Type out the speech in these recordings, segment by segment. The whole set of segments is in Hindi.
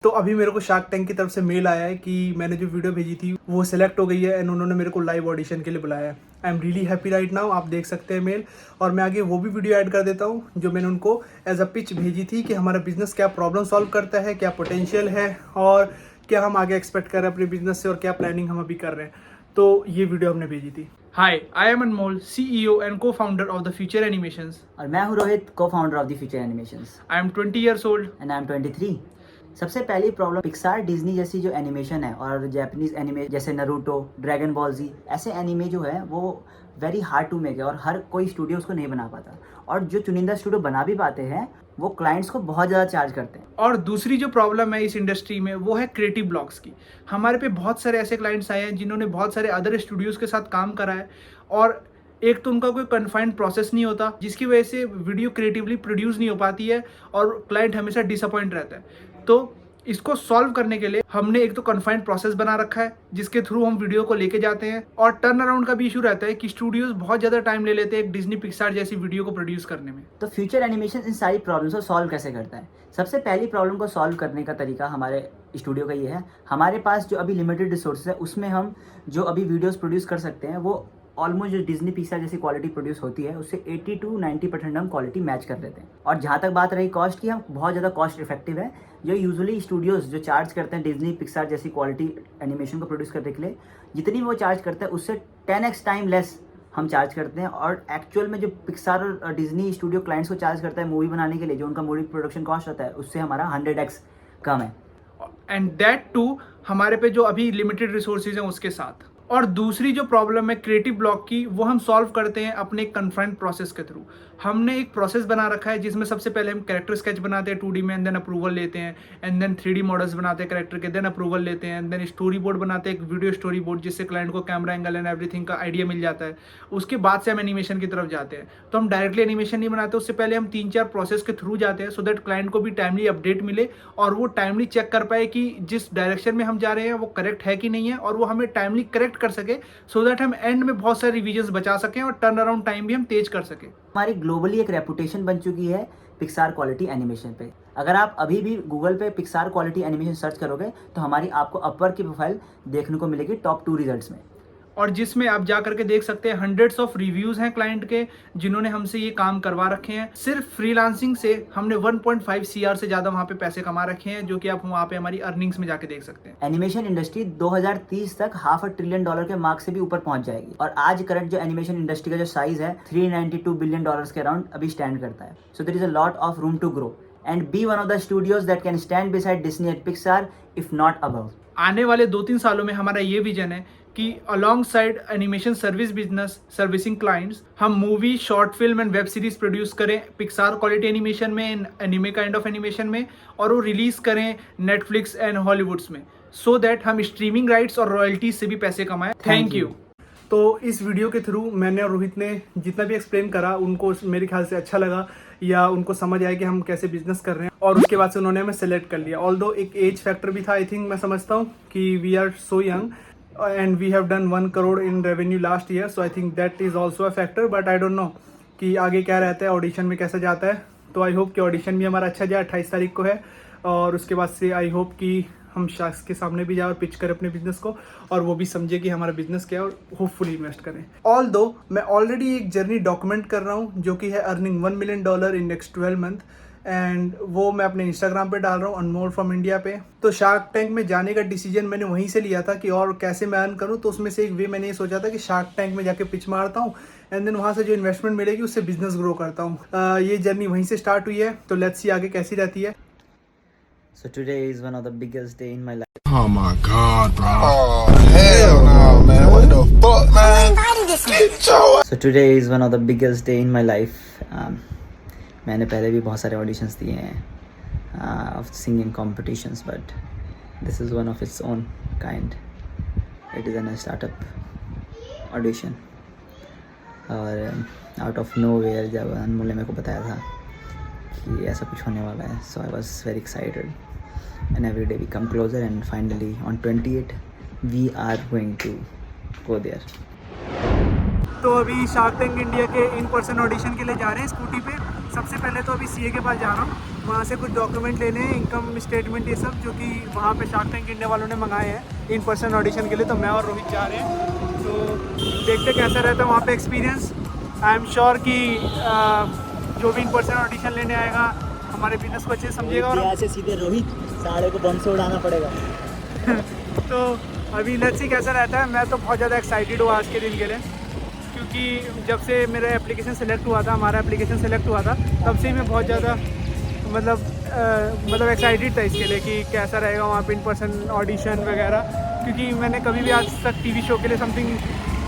तो अभी मेरे को शार्क टैंक की तरफ से मेल आया है कि मैंने जो वीडियो भेजी थी वो सिलेक्ट हो गई है एंड उन्होंने मेरे को लाइव ऑडिशन के लिए बुलाया है। I am really happy right now. आप देख सकते हैं मेल, और मैं आगे वो भी वीडियो ऐड कर देता हूँ जो मैंने उनको एज अ पिच भेजी थी कि हमारा बिजनेस क्या प्रॉब्लम सॉल्व करता है, क्या पोटेंशियल है और क्या हम आगे एक्सपेक्ट कर रहे हैं अपने बिजनेस से और क्या प्लानिंग हम अभी कर रहे हैं। तो ये वीडियो हमने भेजी थी। Hi, I am Anmol, CEO and co-founder of the Future Animations. और मैं हूँ Rohit, co-founder of the Future Animations. I am 20 years old. And I am 23. सबसे पहली प्रॉब्लम, पिक्सार डिज्नी जैसी जो एनिमेशन है और जापानीज एनिमे जैसे नरूटो, ड्रैगन बॉल जी ऐसे एनिमे जो है वो वेरी हार्ड टू मेक है और हर कोई स्टूडियो उसको नहीं बना पाता, और जो चुनिंदा स्टूडियो बना भी पाते हैं वो क्लाइंट्स को बहुत ज़्यादा चार्ज करते हैं। और दूसरी जो प्रॉब्लम है इस इंडस्ट्री में वो है क्रिएटिव ब्लॉक्स की। हमारे पे बहुत सारे ऐसे क्लाइंट्स आए हैं जिन्होंने बहुत सारे अदर स्टूडियोज़ के साथ काम करा है, और एक तो उनका कोई कन्फाइंड प्रोसेस नहीं होता जिसकी वजह से वीडियो क्रिएटिवली प्रोड्यूस नहीं हो पाती है और क्लाइंट हमेशा डिसअपॉइंट रहता है। तो इसको सॉल्व करने के लिए हमने एक तो कन्फाइंड प्रोसेस बना रखा है जिसके थ्रू हम वीडियो को लेके जाते हैं, और टर्न अराउंड का भी इशू रहता है कि स्टूडियोज बहुत ज़्यादा टाइम ले लेते हैं एक डिज्नी पिक्सार जैसी वीडियो को प्रोड्यूस करने में। तो फ्यूचर एनिमेशन इन सारी प्रॉब्लम्स को सॉल्व कैसे करता है? सबसे पहली प्रॉब्लम को सॉल्व करने का तरीका हमारे स्टूडियो का ये है, हमारे पास जो अभी लिमिटेड रिसोर्सेज है उसमें हम जो अभी वीडियोस प्रोड्यूस कर सकते हैं वो ऑलमोस्ट जो डिज्नी पिक्सार जैसी क्वालिटी प्रोड्यूस होती है उससे 80 to 90% हम क्वालिटी मैच कर लेते हैं। और जहाँ तक बात रही कॉस्ट की, हम बहुत ज़्यादा कॉस्ट इफेक्टिव है। जो यूजुअली स्टूडियोज़ जो चार्ज करते हैं डिज्नी पिक्सार जैसी क्वालिटी एनिमेशन को प्रोड्यूस करने के लिए, जितनी वो चार्ज करते हैं उससे 10x टाइम लेस हम चार्ज करते हैं। और एक्चुअल में जो पिक्सार और डिज्नी स्टूडियो क्लाइंट्स को चार्ज करता है मूवी बनाने के लिए, जो उनका मूवी प्रोडक्शन कॉस्ट होता है उससे हमारा 100x कम है। एंड दैट टू हमारे पे जो अभी लिमिटेड रिसोर्सेज हैं उसके साथ। और दूसरी जो प्रॉब्लम है क्रिएटिव ब्लॉक की, वो हम सॉल्व करते हैं अपने कन्फाइंड प्रोसेस के थ्रू। हमने एक प्रोसेस बना रखा है जिसमें सबसे पहले हम कैरेक्टर स्केच बनाते हैं 2D में, एंड देन अप्रूवल लेते हैं, एंड देन 3D मॉडल्स बनाते हैं कैरेक्टर के, देन अप्रूवल लेते हैं, एंड देन स्टोरी बोर्ड बनाते हैं, एक वीडियो स्टोरी बोर्ड जिससे क्लाइंट को कैमरा एंगल एंड एवरीथिंग का आइडिया मिल जाता है। उसके बाद से हम एनिमेशन की तरफ जाते हैं। तो हम डायरेक्टली एनिमेशन नहीं बनाते, उससे पहले हम 3-4 प्रोसेस के थ्रू जाते हैं सो दैट क्लाइंट को भी टाइमली अपडेट मिले और वो टाइमली चेक कर पाए कि जिस डायरेक्शन में हम जा रहे हैं वो करेक्ट है कि नहीं है, और वो हमें टाइमली करेक्ट कर सके सो दैट हम एंड में बहुत सारे रिविजन्स बचा सकें और टर्न अराउंड टाइम भी हम तेज कर सकें। हमारी ग्लोबली एक रेपुटेशन बन चुकी है पिक्सार क्वालिटी एनिमेशन पे। अगर आप अभी भी गूगल पे पिक्सार क्वालिटी एनिमेशन सर्च करोगे तो हमारी आपको अपवर्क की प्रोफाइल देखने को मिलेगी टॉप 2 रिजल्ट्स में, और जिसमें आप जा करके देख सकते हैं हंड्रेड्स ऑफ रिव्यूज हैं क्लाइंट के जिन्होंने हमसे ये काम करवा रखे हैं। सिर्फ फ्रीलांसिंग से हमने 1.5 CR से ज़्यादा वहाँ पे पैसे कमा रखे हैं, जो कि आप वहाँ पे हमारी अर्निंग्स में जाके देख सकते हैं। एनिमेशन इंडस्ट्री 2030 तक $500 billion के मार्क से भी ऊपर पहुंच जाएगी, और आज करंट जो एनिमेशन इंडस्ट्री का जो साइज है $392 billion के अराउंड अभी स्टैंड करता है। So there is a lot of room to grow and be one of the studios that can stand beside Disney and Pixar if not above. आने वाले 2-3 सालों में हमारा ये विजन है कि along side animation service business servicing clients, हम movie, short film and web series produce करें पिक्सार क्वालिटी एनिमेशन में, एनिमे काइंड ऑफ एनिमेशन में, और वो रिलीज करें नेटफ्लिक्स एंड हॉलीवुड्स में, सो दैट हम स्ट्रीमिंग राइट्स और रॉयल्टीज से भी पैसे कमाएं। Thank you. तो इस वीडियो के थ्रू मैंने और रोहित ने जितना भी एक्सप्लेन करा उनको मेरे ख्याल से अच्छा लगा, या उनको समझ आया कि हम कैसे बिजनेस कर रहे हैं, और उसके बाद से उन्होंने हमें सेलेक्ट कर लिया। ऑल्दो एक एज फैक्टर भी था, आई थिंक मैं समझता हूँ कि we are so young and we have done 1 crore in revenue last year, so I think that is also a factor. But I don't know कि आगे क्या रहता है, ऑडिशन में कैसा जाता है। तो आई होप कि ऑडिशन भी हमारा अच्छा जाए, 28 तारीख को है, और उसके बाद से आई होप कि हम शख्स के सामने भी जाए और पिच करें अपने बिजनेस को, और वो भी समझे कि हमारा बिजनेस क्या है और होपफुली इन्वेस्ट करें। ऑल्दो मैं ऑलरेडी एक जर्नी डॉक्यूमेंट कर रहा हूँ जो कि है earning $1 million in next 12 month, and वो मैं अपने इंस्टाग्राम पे डाल रहा हूँ अनमोल फ्रॉम इंडिया पे। तो शार्क टैंक में जाने का डिसीजन मैंने वहीं से लिया था कि और कैसे मैं अर्न करूँ, तो उसमें से एक वे मैंने ये सोचा था कि शार्क टैंक में जाके पिच मारता हूँ एंड देन वहाँ से जो इन्वेस्टमेंट मिलेगी उससे बिजनेस ग्रो करता हूँ। ये जर्नी वहीं से स्टार्ट हुई है, तो लेट्स सी आगे कैसी रहती है। So today is one of the biggest day in my life. Oh my God, bro. Oh, hell no, man. What the fuck, man? So today is one of the biggest day in my life. मैंने पहले भी बहुत सारे ऑडिशंस दिए हैं of singing competitions, but this is one of its own kind. It is a startup audition. और out of nowhere जब अनमोल ने मेरे को बताया था कि ऐसा कुछ होने वाला है, so I was very excited. And every day we come closer, and finally on 28 we are going to go there. तो अभी शार्क टैंक इंडिया के इन पर्सन ऑडिशन के लिए जा रहे हैं स्कूटी पे, सबसे पहले तो अभी सीए के पास जा रहा हूँ, वहाँ से कुछ डॉक्यूमेंट लेने हैं, इनकम स्टेटमेंट ये सब, जो कि वहाँ पे शार्क टैंक इंडिया वालों ने मंगाए हैं इन पर्सन ऑडिशन के लिए। तो मैं और रोहित जा रहे हैं, तो देखते कैसा रहता है वहाँ पे एक्सपीरियंस। आई एम श्योर कि जो भी इन पर्सन ऑडिशन लेने आएगा हमारे बिजनेस को अच्छे से समझेगा। और यहाँ से सीधे रोहित साड़े को बम से उड़ाना पड़ेगा। तो अभी लेट्स सी कैसा रहता है। मैं तो बहुत ज़्यादा एक्साइटेड हूँ आज के दिन के लिए, क्योंकि जब से मेरा एप्लीकेशन सेलेक्ट हुआ था, हमारा एप्लीकेशन सेलेक्ट हुआ था, तब से ही मैं बहुत ज़्यादा मतलब एक्साइटेड था इसके लिए कि कैसा रहेगा वहाँ पे इन पर्सन ऑडिशन वगैरह, क्योंकि मैंने कभी भी आज तक टीवी शो के लिए समथिंग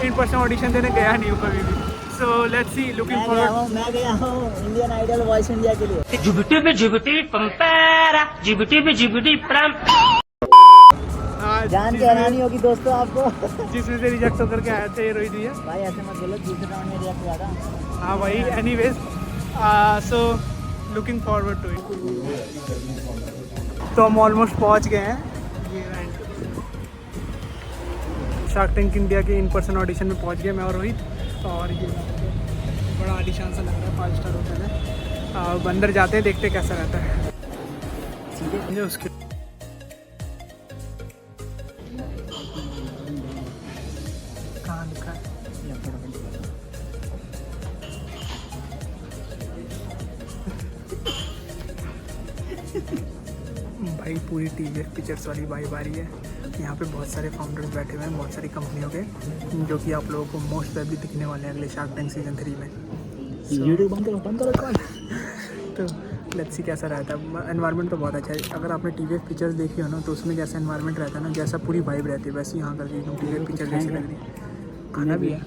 इन पर्सन ऑडिशन देने गया नहीं हूँ कभी भी। सो लेट्स सी, लुकिंग फॉरवर्ड। मैं गया हूँ इंडियन आइडल वॉइस इंडिया के लिए। Djibouti Pampara, Djibouti Pram. जान के हैरानी होगी दोस्तों आपको। जिसमें से रिजेक्ट होकर के आए थे रोहित भैया। भाई ऐसे मत बोलो, दूसरे राउंड में रिजेक्ट हुआ था। हाँ भाई, anyways so looking forward to it. तो हम ऑलमोस्ट पहुंच गए हैं शार्क टैंक इंडिया के इन पर्सन ऑडिशन में पहुंच गए मैं और रोहित। और ये बड़ा आलिशान सा लग रहा है, 5 स्टार होटल है। अब अंदर जाते हैं, देखते कैसा रहता है। सीधे उसके कहाँ लिखा है? भाई पूरी टीवी पिक्चर्स वाली वाइब आ रही है। यहाँ पे बहुत सारे फाउंडर्स बैठे हुए हैं, बहुत सारी कंपनियों के, जो कि आप लोगों को मोस्ट प्रोबेबली दिखने वाले हैं अगले शार्क टैंक सीजन 3 में। यूट्यूब बंद करो। तो लेट्स सी कैसा रहता है। एनवायरनमेंट तो बहुत अच्छा है। अगर आपने टीवी पिक्चर्स देखी हो ना, तो उसमें जैसा एनवायरनमेंट रहता है ना, जैसा पूरी वाइब रहती है, वैसे यहाँ करके एकदम टीवी पिक्चर जैसी लग रही है। खाना भी है,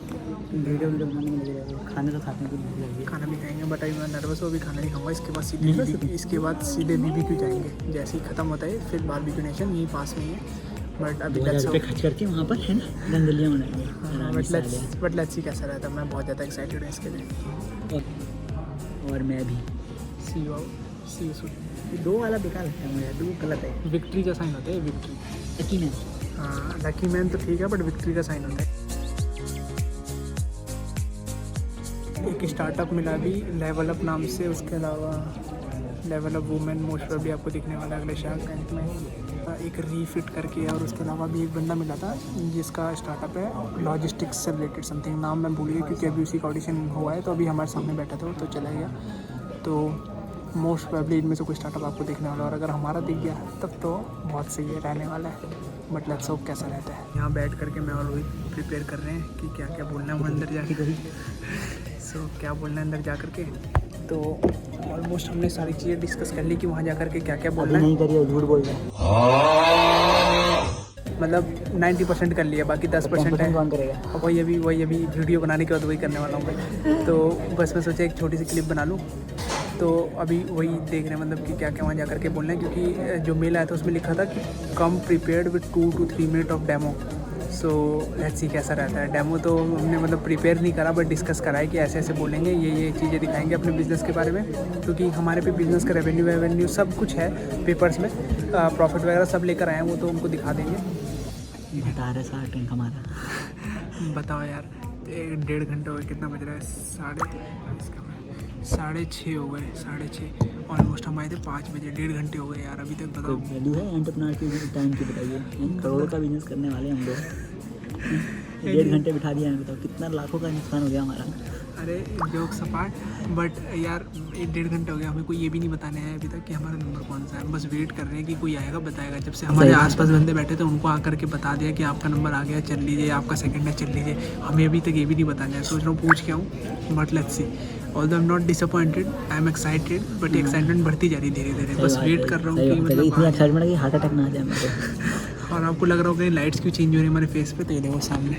वीडियो बनाने में लगे रहेंगे। खाने तो खाते हैं, खाना भी खाएंगे, बट अभी मैं नर्वस हूँ, अभी खाना नहीं खाऊंगा। इसके बाद सीधे BBQ जाएंगे। जैसे ही ख़त्म होता है फिर बारबेक्यू नेशन, यहीं पास में ही है। बट अभी 2000 रुपये खर्च करके वहाँ पर है ना दंगलियाँ बनाएंगे। बट लेट्स सी कैसा रहता है। मैं बहुत ज़्यादा एक्साइटेड हूँ इसके लिए। और मैं भी। सी यू सून। 2 वाला बेकार लगता है मुझे, 2 गलत है। विक्ट्री का साइन होता है, विक्ट्री। Lucky man. हाँ, लकी मैन तो ठीक है, बट विक्ट्री का साइन होता है। एक स्टार्टअप मिला भी लेवल अप नाम से, उसके अलावा level up women most probably आपको दिखने वाला है अगले शार्क टैंक में। एक रीफिट करके, और उसके अलावा भी एक बंदा मिला था जिसका स्टार्टअप है लॉजिस्टिक्स से रिलेटेड समथिंग, नाम मैं भूल गया क्योंकि अभी उसी का ऑडिशन हुआ है। तो अभी हमारे सामने बैठा था, तो चला गया। तो मोस्ट प्रोबेबली इनमें से कोई स्टार्टअप आपको देखने वाला है, और अगर हमारा दिख गया तब तो बहुत सही है, रहने वाला है। बट लेट्स होप कैसा रहता है। यहाँ बैठ करके मैं और रोहित प्रिपेयर कर रहे हैं कि क्या क्या बोलना है वो अंदर जाके। सो क्या बोलना है अंदर जा करके। तो ऑलमोस्ट हमने सारी चीज़ें डिस्कस कर ली कि वहाँ जा करके क्या क्या बोलना है। नहीं करिए, झूठ बोल रहे हैं। मतलब 90% कर लिया, बाकी 10% है। कौन करेगा? वही अभी वीडियो बनाने के बाद वही करने वाला हूँ मैं। तो बस मैं सोचा एक छोटी सी क्लिप बना लूँ। तो अभी वही देख रहे हैं, मतलब कि क्या क्या वहाँ जा करके बोलना है, क्योंकि जो मेल आया था उसमें लिखा था कि come prepared with 2 to 3 minute of demo. So let's see कैसा रहता है। डेमो तो हमने मतलब प्रिपेयर नहीं करा, बट डिस्कस करा है कि ऐसे ऐसे बोलेंगे, ये चीज़ें दिखाएंगे अपने बिज़नेस के बारे में, क्योंकि हमारे पे बिज़नेस का रेवेन्यू सब कुछ है पेपर्स में, प्रॉफिट वगैरह सब लेकर आए हैं, वो तो उनको दिखा देंगे। बता रहे शार्क टैंक हमारा। बताओ यार, 1.5 घंटे हो गए, कितना बज रहा है? 6:30 हो गए, 6:30। ऑलमोस्ट हम आए थे 5 बजे, 1.5 घंटे हो गए यार अभी तक। बताओ वैल्यू है एंटरप्रेन्योर की टाइम की, बताइए। करोड़ों का बिजनेस करने वाले हम लोग। 1.5 घंटे बिठा दिया है, बताओ कितना लाखों का नुकसान हो गया हमारा। अरे जोक सपाट, बट यार 1.5 घंटे हो गया, हमें कोई ये भी नहीं बताने आया अभी तक कि हमारा नंबर कौन सा है। बस वेट कर रहे हैं कि कोई आएगा बताएगा। जब से हमारे आसपास बंदे बैठे थे उनको आकर के बता दिया कि आपका नंबर आ गया, चल लीजिए, आपका सेकंड है, चल लीजिए। हमें अभी तक ये भी नहीं बताना है। सोच रहा हूँ पूछ के आऊँ, but let's see. Although I am not disappointed, I am excited, but excitement बढ़ती जा रही है धीरे धीरे। बस वेट कर रहा हूँ कि इतनी मतलब। एक्साइटमेंट है कि हार्ट अटैक ना आ जाए मेरे। और आपको लग रहा होगा लाइट्स क्यों चेंज हो रही है हमारे फेस पे, तो ये देखो सामने,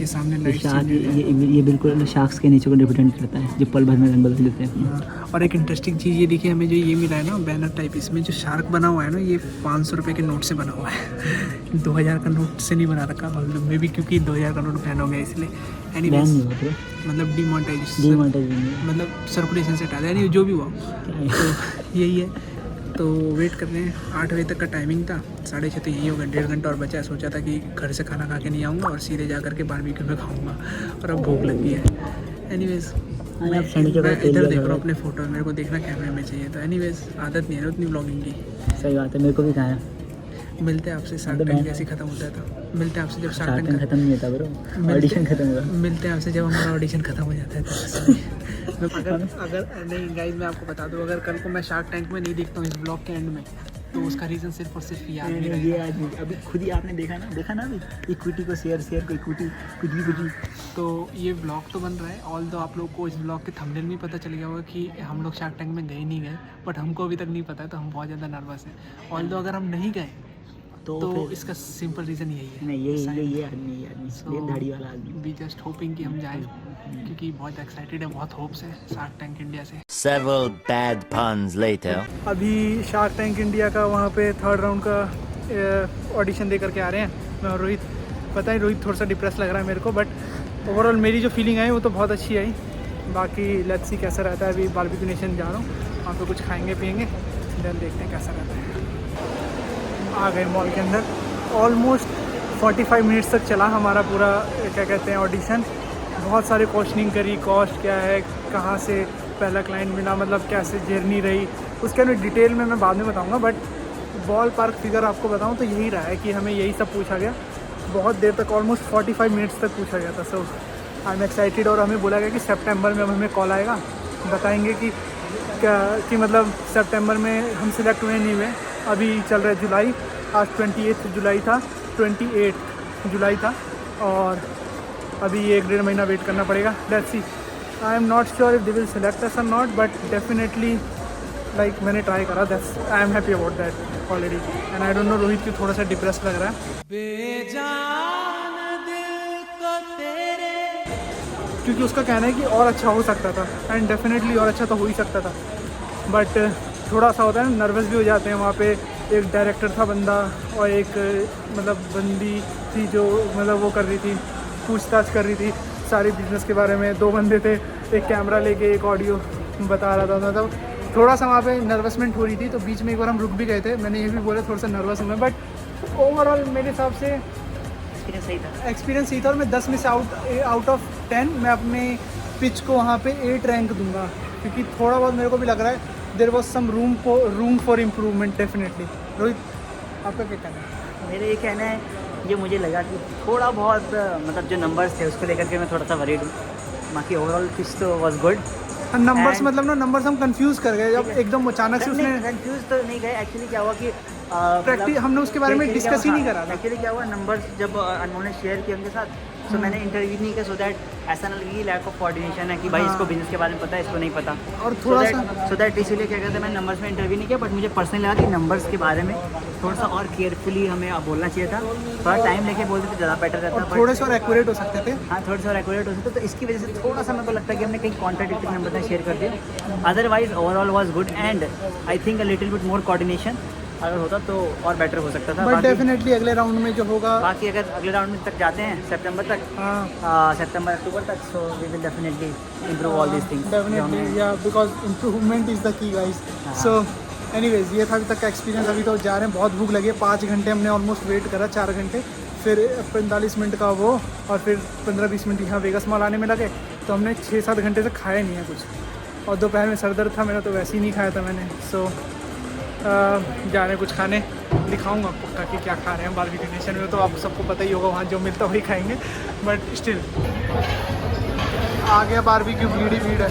ये सामने लाइट्स चेंज हो रही है। ये बिल्कुल शार्क्स के नेचर को रिप्रेजेंट करता है, जो पल भर में रंग बदल देते हैं। और एक इंटरेस्टिंग चीज़ ये देखिए, हमें जो ये मिला है ना बैनर टाइप, इसमें जो शार्क बना हुआ है ना, ये 500 रुपये के नोट से बना हुआ है। 2000 का नोट से नहीं बना रखा मे भी, क्योंकि 2000 का नोट बैन हो गया इसलिए। एनीवेज, मतलब डिमोनेटाइजेशन, मतलब सर्कुलेशन से हटा दिया, यानी जो भी हुआ। तो यही है। तो वेट कर रहे हैं। 8 बजे तक का टाइमिंग था, 6:30 तो यही होगा। 1.5 घंटा और बचा है। सोचा था कि घर से खाना खा के नहीं आऊँगा और सीधे जा करके बारबेक्यू में खाऊंगा, और अब भूख लगी है। एनीवेज हाँ, सैंडविच के बाद तेल इधर लिया देख थोड़ा। रहा हूँ अपने फोटो, मेरे को देखना कैमरे में चाहिए। तो एनीवेज आदत नहीं है ना उतनी ब्लॉगिंग की। सही बात है, मेरे को भी खाना। मिलते हैं आपसे शार्क मतलब टैंक मैं- जैसे खत्म होता है तो मिलते हैं आपसे जब शार्क शार्क टैंक खत्म नहीं होता ब्रो, ऑडिशन खत्म हुआ। मिलते हैं आपसे जब हमारा ऑडिशन खत्म हो जाता है तो अगर नहीं गाइस, मैं आपको बता दूं, अगर कल को मैं शार्क टैंक में नहीं दिखता हूँ इस ब्लॉग के एंड में, तो उसका रीज़न सिर्फ और सिर्फ ये आदमी ये रहेगा। आदमी अभी खुद ही आपने देखा ना अभी इक्विटी को शेयर को इक्विटी कुछ भी। तो ये ब्लॉग तो बन रहा है, ऑल दो आप लोग को इस ब्लॉग के थंबनेल में पता चल गया होगा कि हम लोग शार्क टैंक में गए नहीं गए, बट हमको अभी तक नहीं पता है, तो हम बहुत ज़्यादा नर्वस हैं। ऑल दो अगर हम नहीं गए तो फिर- इसका सिंपल रीज़न यही है। नहीं ये आदमी ये दाढ़ी वाला आदमी। बी जस्ट होपिंग कि हम जाएं, क्योंकि बहुत एक्साइटेड है, बहुत होप्स है शार्क टैंक इंडिया से। Several bad puns later. अभी शार्क टैंक इंडिया का वहाँ पे 3rd राउंड का ऑडिशन दे करके आ रहे हैं मैं और रोहित। पता है रोहित थोड़ा सा डिप्रेस लग रहा है मेरे को, बट ओवरऑल मेरी जो फीलिंग आई वो तो बहुत अच्छी आई। बाकी लेट्स सी कैसा रहता है। अभी बारबेक्यू नेशन जा रहा हूँ, वहाँ पे कुछ खाएंगे पियेंगे, देन देखते हैं कैसा रहता है। आ गए मॉल के अंदर। ऑलमोस्ट 45 मिनट्स तक चला हमारा पूरा क्या कहते हैं ऑडिशन। बहुत सारे क्वेश्चनिंग करी, कॉस्ट क्या है, कहाँ से पहला क्लाइंट मिला, मतलब कैसे जर्नी रही, उसके अंदर डिटेल में मैं बाद में बताऊंगा। बट बॉल पार्क फिगर आपको बताऊं तो यही रहा है कि हमें यही सब पूछा गया। बहुत देर तक, ऑलमोस्ट 45 मिनट्स तक पूछा गया था। सो आई एम एक्साइटेड। और हमें बोला गया कि सितंबर में अब हमें कॉल आएगा, बताएंगे कि क्या कि मतलब सितंबर में हम सिलेक्ट हुए नहीं हुए। अभी चल रहा है जुलाई, आज 28 जुलाई था, 28 जुलाई था, और अभी ये 1-1.5 महीना वेट करना पड़ेगा। Let's see. I am not sure if they will select us और नॉट, बट डेफिनेटली लाइक मैंने ट्राई करा, that's I am happy about that already. And I don't know Rohit की थोड़ा सा डिप्रेस लग रहा है क्योंकि उसका कहना है कि और अच्छा हो सकता था, एंड डेफिनेटली और अच्छा तो हो ही सकता था। बट थोड़ा सा होता है, नर्वस भी हो जाते हैं। वहाँ पे एक डायरेक्टर था बंदा और एक मतलब बंदी थी जो मतलब वो कर रही थी, पूछताछ कर रही थी सारी बिजनेस के बारे में। 2 बंदे थे, एक कैमरा लेके एक ऑडियो बता रहा था। मतलब थोड़ा सा वहाँ पे नर्वसमेंट हो रही थी, तो बीच में एक बार हम रुक भी गए थे। मैंने ये भी बोला थोड़ा सा नर्वस हूँ मैं, बट ओवरऑल मेरे हिसाब से एक्सपीरियंस सही था। और मैं 10 में से आउट ऑफ 10 मैं अपने पिच को वहाँ पे 8 रैंक दूंगा, क्योंकि थोड़ा बहुत मेरे को भी लग रहा है there was some room for improvement definitely. Rohit आपका क्या कहना है? मेरा ये कहना है, ये मुझे लगा कि थोड़ा बहुत मतलब जो नंबर्स थे उसको लेकर के मैं थोड़ा सा वरीड हूँ। बाकी ओवरऑल पिच तो वाज गुड। नंबर्स And- मतलब ना नंबर्स हम कंफ्यूज कर गए जब एकदम अचानक से उसने कंफ्यूज तो नहीं गए। एक्चुअली क्या हुआ कि प्रैक्टिस हमने उसके बारे में डिस्कस ही नहीं करा था। एक्चुअली क्या हुआ, नंबर्स जब अनमोल ने शेयर किए उनके साथ, तो मैंने इंटरव्यू नहीं किया, सो दैट ऐसा ना लगे कि लैक ऑफ कोऑर्डिनेशन है कि भाई इसको बिजनेस के बारे में पता है, इसको नहीं पता। और थोड़ा सो दैट इसीलिए क्या कहते हैं, मैंने नंबर्स में इंटरव्यू नहीं किया। बट मुझे पर्सनली लगा कि नंबर्स के बारे में थोड़ा सा और केयरफुली हमें बोलना चाहिए था। थोड़ा टाइम लेके बोलते तो ज़्यादा बेटर रहता। और थोड़े से और एक्यूरेट हो सकते थे। हाँ, थोड़े से और एक्यूरेट हो सकते, तो इसकी वजह से थोड़ा सा मेरे को लगता है कि हमने कहीं कॉन्ट्राडिक्टिंग नंबर शेयर कर दिया। Otherwise overall was good, and I think a little bit more coordination अगर होता तो और बेटर हो सकता था। बट बाकी- डेफिनेटली अगले राउंड में जो होगा, बाकी अगर अगले राउंड में तक जाते हैं सितंबर तक, हाँ सितंबर अक्टूबर तक, so we will definitely improve all this things. Definitely या because improvement is the key guys. So anyways ये था अभी तक का एक्सपीरियंस। अभी तो जा रहे हैं, बहुत भूख लगी है। 5 घंटे हमने ऑलमोस्ट वेट करा, 4 घंटे, फिर 45 मिनट का वो, और फिर 15-20 मिनट यहाँ वेगस मॉल आने में लगे। तो हमने 6-7 घंटे से खाया नहीं है कुछ, और दोपहर में सर दर्द था मेरा, तो वैसे ही नहीं खाया था मैंने। सो जा रहे हैं कुछ खाने, दिखाऊंगा आपको ताकि क्या खा रहे हैं बारबेक्यू नेशन में। तो आप सबको पता ही होगा, वहाँ जो मिलता वही खाएंगे। बट स्टिल आ गया बारबेक्यू, भीड़ ही भीड़ है।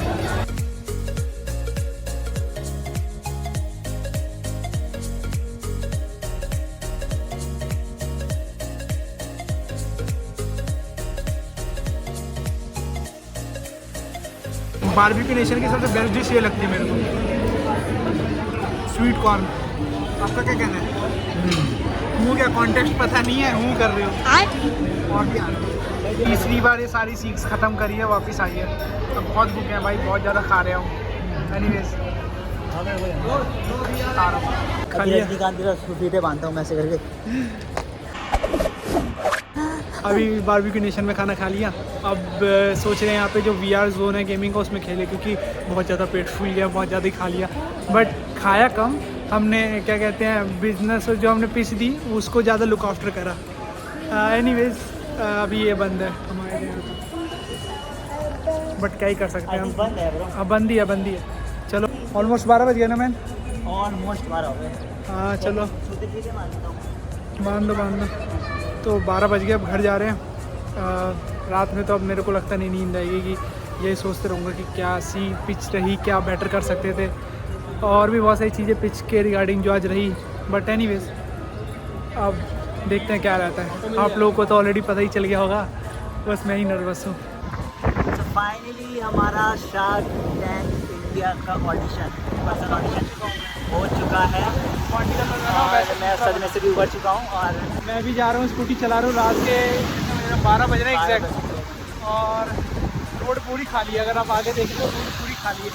बारबेक्यू नेशन की सबसे बेस्ट डिश ये लगती है मेरे को, स्वीट कॉर्न। आपका क्या कहना है? हूँ क्या कॉन्टेस्ट पता नहीं है, हूँ कर रहे हो और क्या। तीसरी बार ये सारी सीक्स ख़त्म करी है, वापस आई है। अब बहुत भूखे हैं भाई, बहुत ज़्यादा खा रहे हूँ। एनीवेज खा लिया। फीते बांधता हूँ मैं ऐसे करके। अभी बारबेक्यू नेशन में खाना खा लिया। अब सोच रहे हैं यहाँ पे जो VR जोन है गेमिंग का, उसमें खेले, क्योंकि बहुत ज़्यादा पेट फूल गया, बहुत ज़्यादा ही खा लिया। बट खाया कम हमने, क्या कहते हैं, बिजनेस जो हमने पिच दी उसको ज़्यादा लुक आफ्टर करा। एनीवेज अभी ये बंद है हमारे यहाँ। बट क्या ही कर सकते हैं हम। बंद है ब्रो, अब बंदी है। चलो ऑलमोस्ट 12 बज गए ना मैन। ऑलमोस्ट 12 हो गए। हाँ चलो सूते पीछे मान लेता हूँ। बांध दो। तो 12 बज गए, अब घर जा रहे हैं। रात में तो अब मेरे को लगता नहीं नींद आएगी, कि यही सोचते रहूँगा कि क्या सी पिच रही, क्या बेटर कर सकते थे, और भी बहुत सारी चीज़ें पिच के रिगार्डिंग जो आज रही। बट एनीवेज अब देखते हैं क्या रहता है। आप लोगों को तो ऑलरेडी पता ही चल गया होगा, बस मैं ही नर्वस हूँ। तो फाइनली हमारा शार्क टैंक इंडिया का ऑडिशन हो चुका है और मैं सदमे से भी उभर चुका हूँ। और मैं भी जा रहा हूँ, स्कूटी चला रहा हूँ। रात के 12 बज रहे हैं एग्जैक्ट, और रोड पूरी खाली है। अगर आप आगे देखें तो रोड पूरी खाली है।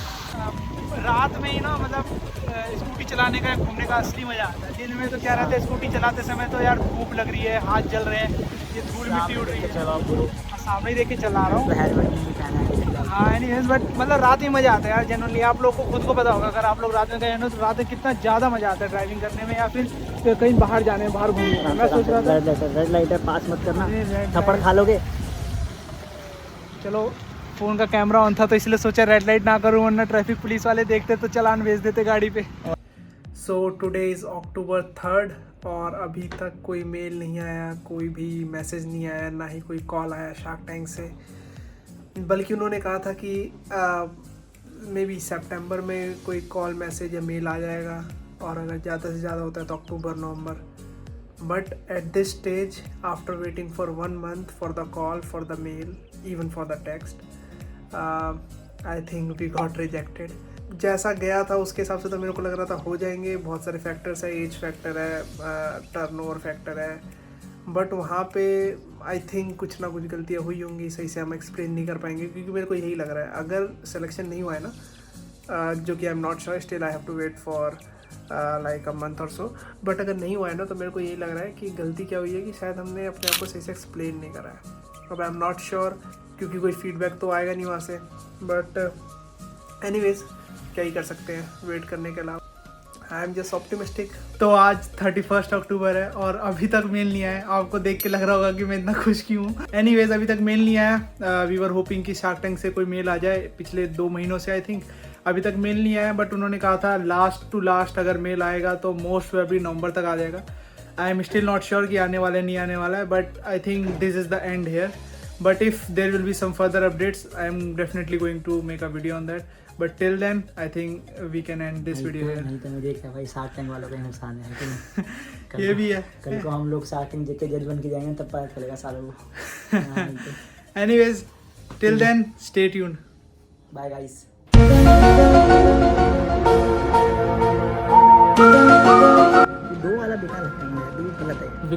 रात में ही ना मतलब स्कूटी चलाने का, घूमने का असली मज़ा आता है। दिन में तो क्या रहता है, स्कूटी चलाते समय तो यार धूप लग रही है, हाथ जल रहे हैं, ये धूल मिट्टी उड़ रही है। सामने ही देख के चला रहा हूँ। हाँ एनीवेज, बट मतलब रात में मज़ा आता है यार जनरली। आप लोग को खुद को पता होगा, अगर आप लोग रात में गए ना तो रात में कितना ज़्यादा मज़ा आता है ड्राइविंग करने में, या फिर कहीं बाहर जाने में, बाहर घूमने में। मैं सोच रहा था रेड लाइट है, पास मत करना, रेड थप्पड़ खा लोगे। चलो फ़ोन का कैमरा ऑन था तो इसलिए सोचा रेड लाइट ना करूँ, वरना ट्रैफिक पुलिस वाले देखते तो चालान भेज देते गाड़ी पे। So today is October 3rd और अभी तक कोई मेल नहीं आया, कोई भी मैसेज नहीं आया, ना ही कोई कॉल आया शार्क टैंक से। बल्कि उन्होंने कहा था कि मे बी सितंबर में कोई कॉल मैसेज या मेल आ जाएगा, और अगर ज़्यादा से ज़्यादा होता है तो अक्टूबर नवंबर। But at this stage, after waiting for 1 month for the call, for the mail, even for the text, I think we got rejected. जैसा गया था उसके हिसाब से तो मेरे को लग रहा था हो जाएंगे। बहुत सारे फैक्टर्स है, एज फैक्टर है, टर्नओवर फैक्टर है, बट वहाँ पे आई थिंक कुछ ना कुछ गलतियाँ हुई होंगी, सही से हम एक्सप्लेन नहीं कर पाएंगे, क्योंकि मेरे को यही लग रहा है अगर सिलेक्शन नहीं हुआ है ना, जो कि I am not sure, still I have to wait for like a month or so. But अगर नहीं हुआ है ना तो मेरे को यही लग रहा है कि गलती क्या हुई है कि शायद हमने अपने आप को सही से एक्सप्लेन नहीं करा है। अब आई एम नॉट श्योर, क्योंकि कोई फीडबैक तो आएगा नहीं वहाँ से। बट एनीवेज क्या ही कर सकते हैं वेट करने के अलावा। I am just optimistic. तो आज 31 अक्टूबर है और अभी तक मेल नहीं आया। आपको देख के लग रहा होगा कि मैं इतना खुश क्यों हूँ। एनीवेज अभी तक मेल नहीं आया। वी वर होपिंग कि शार्क टैंक से कोई मेल आ जाए, पिछले 2 महीनों से आई थिंक अभी तक मेल नहीं आया। बट उन्होंने कहा था लास्ट टू लास्ट अगर मेल आएगा तो मोस्ट प्रोबेबली नवंबर तक आ जाएगा। I am still not sure कि आने वाला है नहीं आने वाला है, but I think this is the end here. But if there will be some further updates, I am definitely going to make a video on that. But till then, I think we can end this video here. नहीं तो मैं देख रहा भाई, शार्क टैंक वालों का ही नुकसान है कि नहीं? ये भी है। कल को हम लोग शार्क टैंक देख के जज बन के जाएंगे, तब पता चलेगा सालों को। Anyways, till then, stay tuned. Bye guys. दो वाला बेकार लगता है, 2 गलत है।